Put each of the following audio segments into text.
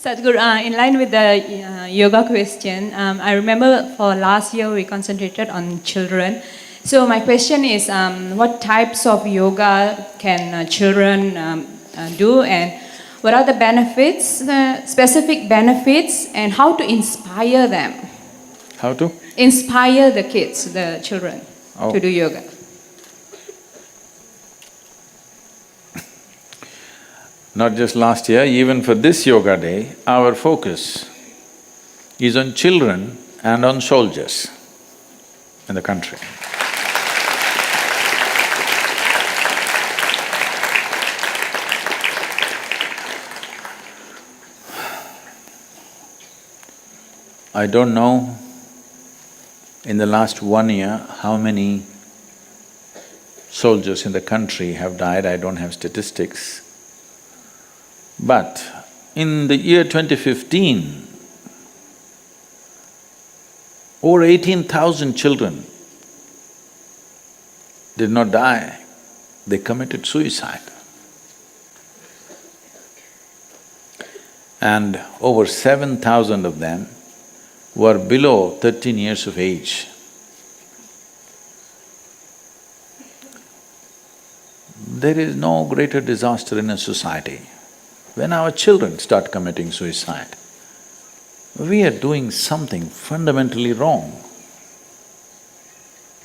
Sadhguru, in line with the yoga question, I remember for last year we concentrated on children. So my question is, what types of yoga can children do, and what are the benefits, specific benefits, and how to inspire them? How to? Inspire the kids, the children, to do yoga. Not just last year, even for this yoga day, our focus is on children and on soldiers in the country. I don't know in the last 1 year how many soldiers in the country have died, I don't have statistics. But in the year 2015, over 18,000 children did not die, they committed suicide. And over 7,000 of them were below 13 years of age. There is no greater disaster in a society. When our children start committing suicide, we are doing something fundamentally wrong,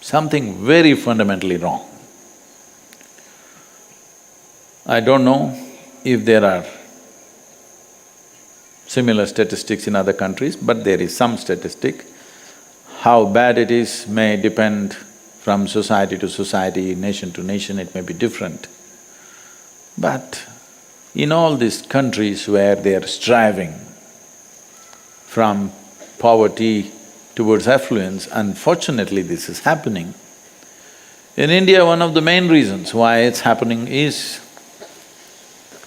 something very fundamentally wrong. I don't know if there are similar statistics in other countries, but there is some statistic. How bad it is may depend from society to society, nation to nation, it may be different. But in all these countries where they are striving from poverty towards affluence, unfortunately this is happening. In India, one of the main reasons why it's happening is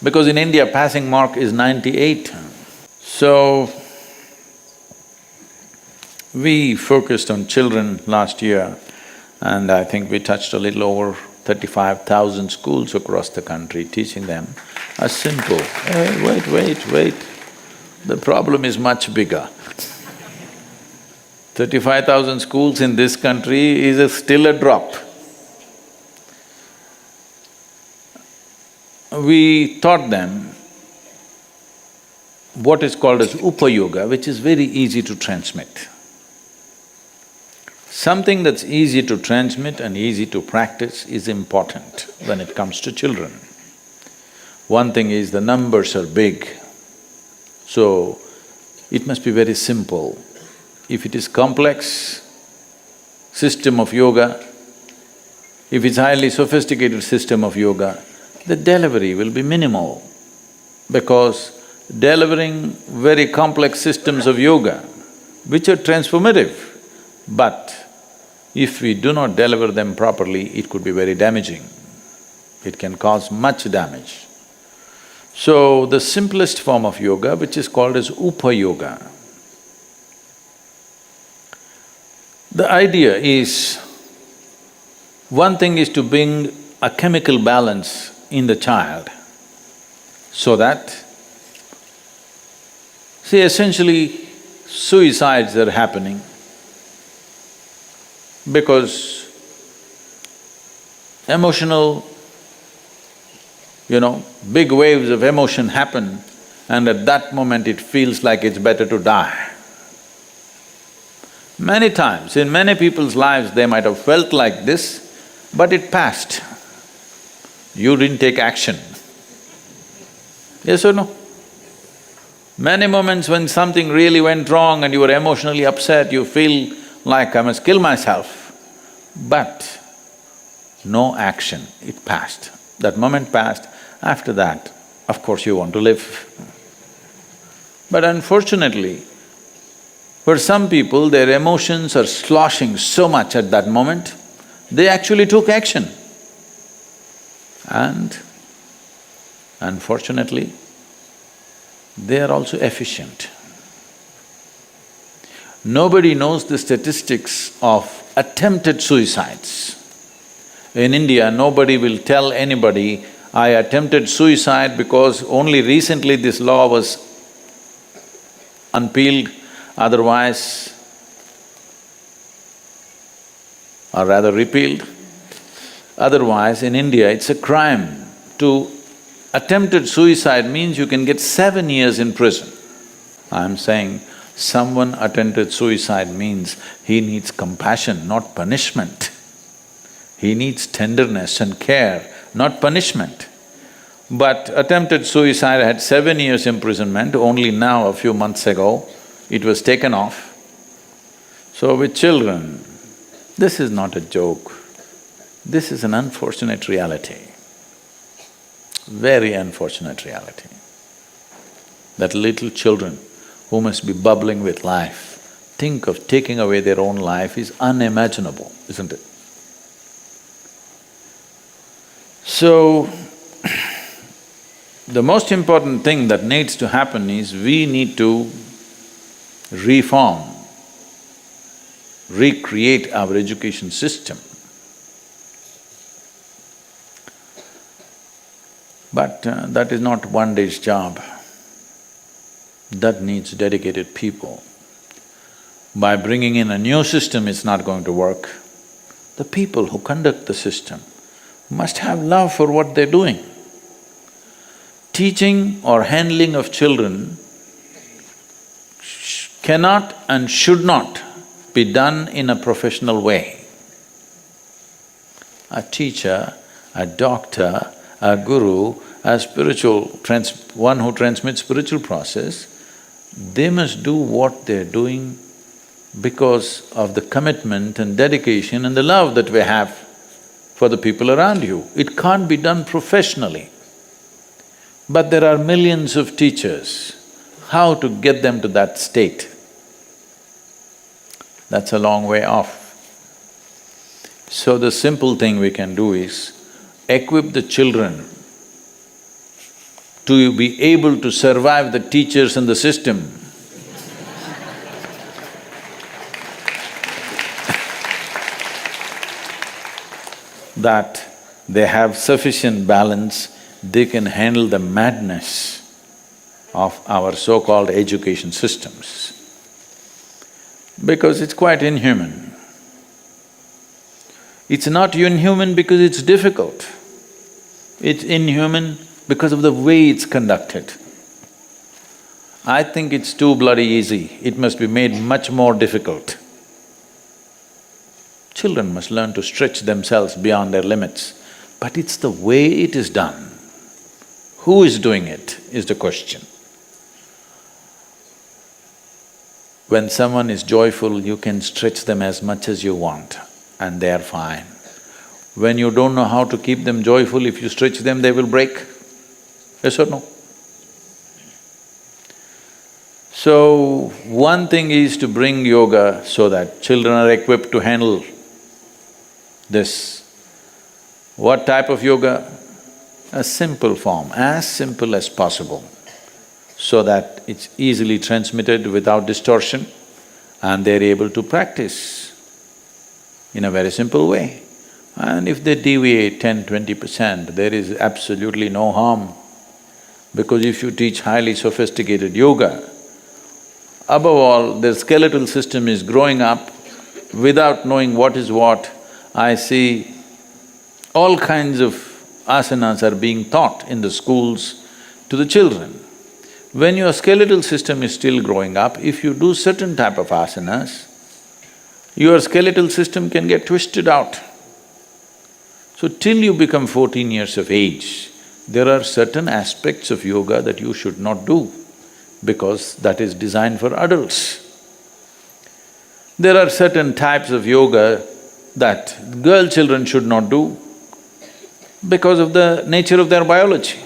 because in India passing mark is 98. So, we focused on children last year, and I think we touched a little over 35,000 schools across the country, teaching them a simple, hey, wait, the problem is much bigger. 35,000 schools in this country is still a drop. We taught them what is called as Upa-yoga, which is very easy to transmit. Something that's easy to transmit and easy to practice is important when it comes to children. One thing is the numbers are big, so it must be very simple. If it is complex system of yoga, if it's highly sophisticated system of yoga, the delivery will be minimal, because delivering very complex systems of yoga, which are transformative, but if we do not deliver them properly, it could be very damaging. It can cause much damage. So, the simplest form of yoga, which is called as Upa-yoga, the idea is, one thing is to bring a chemical balance in the child so that, see, essentially suicides are happening because emotional, big waves of emotion happen, and at that moment it feels like it's better to die. Many times, in many people's lives, they might have felt like this, but it passed. You didn't take action. Yes or no? Many moments when something really went wrong and you were emotionally upset, you feel like, I must kill myself. But no action, it passed. That moment passed, after that, of course you want to live. But unfortunately, for some people, their emotions are sloshing so much at that moment, they actually took action. And unfortunately, they are also efficient. Nobody knows the statistics of attempted suicides. In India, nobody will tell anybody, I attempted suicide because only recently this law was unpeeled, otherwise, or rather repealed. Otherwise, in India, it's a crime. To attempted suicide means you can get 7 years in prison. I'm saying someone attempted suicide means he needs compassion, not punishment. He needs tenderness and care, not punishment. But attempted suicide had 7 years imprisonment, only now, a few months ago, it was taken off. So with children, this is not a joke. This is an unfortunate reality, very unfortunate reality. That little children who must be bubbling with life, think of taking away their own life is unimaginable, isn't it? So, the most important thing that needs to happen is we need to reform, recreate our education system. But that is not one day's job. That needs dedicated people. By bringing in a new system, it's not going to work. The people who conduct the system must have love for what they're doing. Teaching or handling of children cannot and should not be done in a professional way. A teacher, a doctor, a guru, a one who transmits spiritual process, they must do what they're doing because of the commitment and dedication and the love that we have for the people around you. It can't be done professionally. But there are millions of teachers. How to get them to that state? That's a long way off. So the simple thing we can do is equip the children to be able to survive the teachers and the system. That they have sufficient balance, they can handle the madness of our so-called education systems. Because it's quite inhuman. It's not inhuman because it's difficult. It's inhuman because of the way it's conducted. I think it's too bloody easy, it must be made much more difficult. Children must learn to stretch themselves beyond their limits, but it's the way it is done. Who is doing it is the question. When someone is joyful, you can stretch them as much as you want and they are fine. When you don't know how to keep them joyful, if you stretch them, they will break. Yes or no? So, one thing is to bring yoga so that children are equipped to handle this. What type of yoga? A simple form, as simple as possible, so that it's easily transmitted without distortion and they're able to practice in a very simple way. And if they deviate 10–20%, there is absolutely no harm. Because if you teach highly sophisticated yoga, above all, their skeletal system is growing up without knowing what is what. I see all kinds of asanas are being taught in the schools to the children. When your skeletal system is still growing up, if you do certain type of asanas, your skeletal system can get twisted out. So till you become 14 years of age, there are certain aspects of yoga that you should not do because that is designed for adults. There are certain types of yoga that girl children should not do because of the nature of their biology.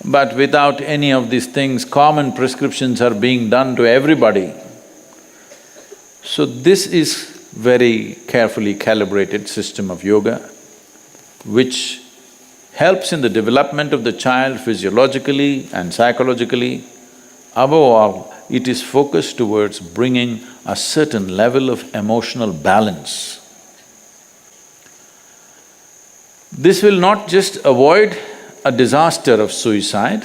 But without any of these things, common prescriptions are being done to everybody. So this is very carefully calibrated system of yoga, which helps in the development of the child physiologically and psychologically. Above all, it is focused towards bringing a certain level of emotional balance. This will not just avoid a disaster of suicide,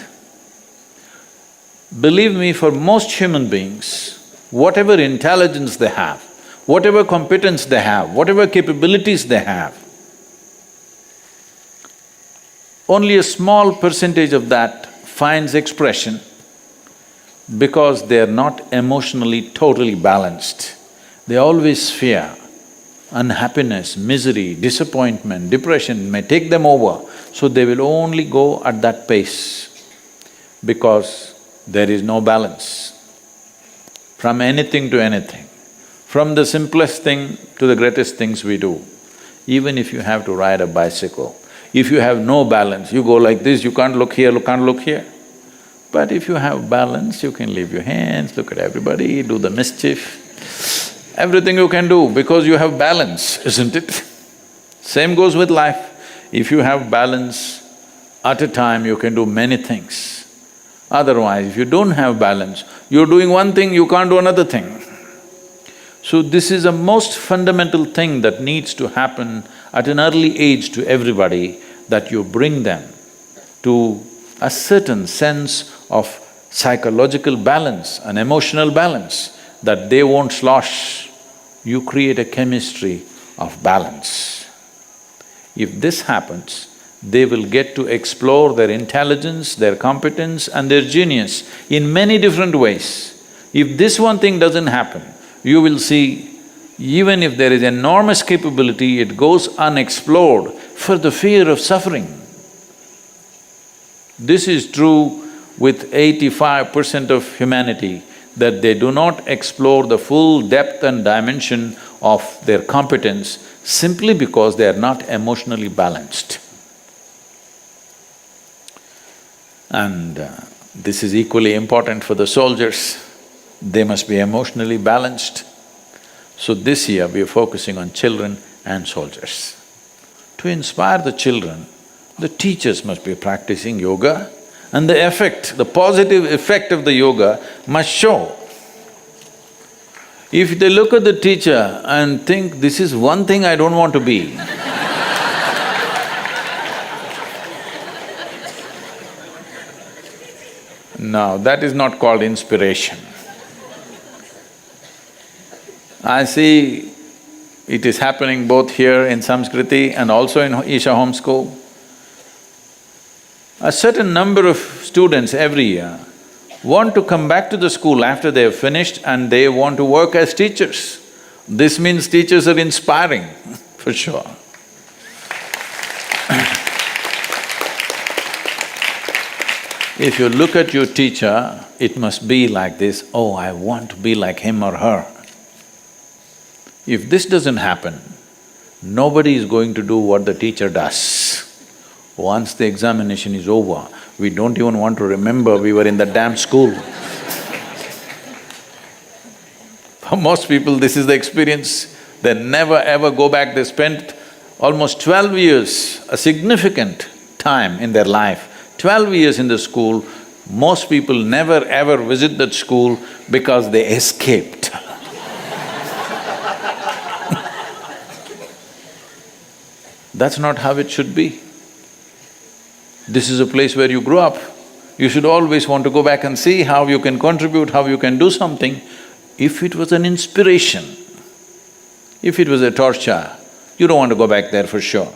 Believe me, for most human beings, whatever intelligence they have, whatever competence they have, whatever capabilities they have, only a small percentage of that finds expression because they are not emotionally totally balanced. They always fear. Unhappiness, misery, disappointment, depression may take them over, so they will only go at that pace because there is no balance. From anything to anything, from the simplest thing to the greatest things we do. Even if you have to ride a bicycle, if you have no balance, you go like this, you can't look here, you can't look here. But if you have balance, you can leave your hands, look at everybody, do the mischief. Everything you can do because you have balance, isn't it? Same goes with life. If you have balance, at a time you can do many things. Otherwise, if you don't have balance, you're doing one thing, you can't do another thing. So this is a most fundamental thing that needs to happen at an early age to everybody, that you bring them to a certain sense of psychological balance, an emotional balance, that they won't slosh. You create a chemistry of balance. If this happens, they will get to explore their intelligence, their competence and their genius in many different ways. If this one thing doesn't happen, you will see, even if there is enormous capability, it goes unexplored for the fear of suffering. This is true with 85% of humanity, that they do not explore the full depth and dimension of their competence simply because they are not emotionally balanced. And this is equally important for the soldiers. They must be emotionally balanced. So this year we are focusing on children and soldiers. To inspire the children, the teachers must be practicing yoga, and the effect, the positive effect of the yoga must show. If they look at the teacher and think, this is one thing I don't want to be, no, that is not called inspiration. I see it is happening both here in Samskriti and also in Isha Home School. A certain number of students every year want to come back to the school after they have finished and they want to work as teachers. This means teachers are inspiring, for sure. If you look at your teacher, it must be like this, oh, I want to be like him or her. If this doesn't happen, nobody is going to do what the teacher does. Once the examination is over, we don't even want to remember we were in the damn school. For most people, this is the experience. They never ever go back. They spent almost 12 years, a significant time in their life, 12 years in the school. Most people never ever visit that school because they escaped. That's not how it should be. This is a place where you grew up. You should always want to go back and see how you can contribute, how you can do something. If it was an inspiration, if it was a torture, you don't want to go back there for sure.